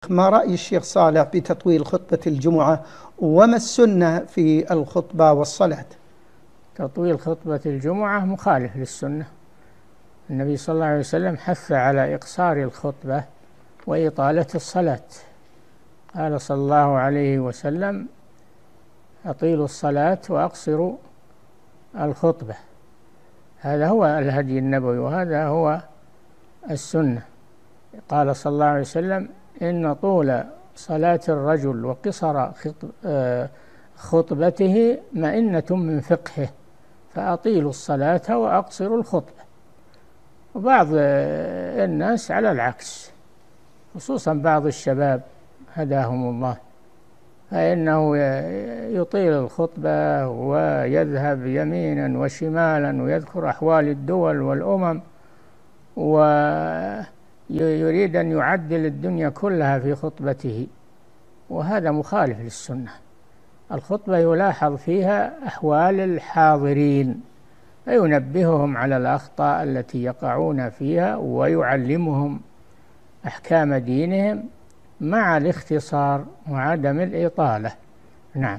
ما رأي الشيخ صالح بتطويل خطبة الجمعة؟ وما السنة في الخطبة والصلاة؟ تطويل خطبة الجمعة مخالف للسنة. النبي صلى الله عليه وسلم حث على إقصار الخطبة وإطالة الصلاة. قال صلى الله عليه وسلم: أطيلوا الصلاة وأقصروا الخطبة. هذا هو الهدي النبوي، وهذا هو السنة. قال صلى الله عليه وسلم: إن طول صلاة الرجل وقصر خطبته مئنة من فقهه، فأطيلوا الصلاة وأقصروا الخطبة. وبعض الناس على العكس، خصوصا بعض الشباب هداهم الله، فإنه يطيل الخطبة ويذهب يمينا وشمالا ويذكر أحوال الدول والأمم، ويريد أن يعدل الدنيا كلها في خطبته، وهذا مخالف للسنة. الخطبة يلاحظ فيها أحوال الحاضرين، فينبههم على الأخطاء التي يقعون فيها، ويعلمهم أحكام دينهم مع الاختصار وعدم الإطالة. نعم.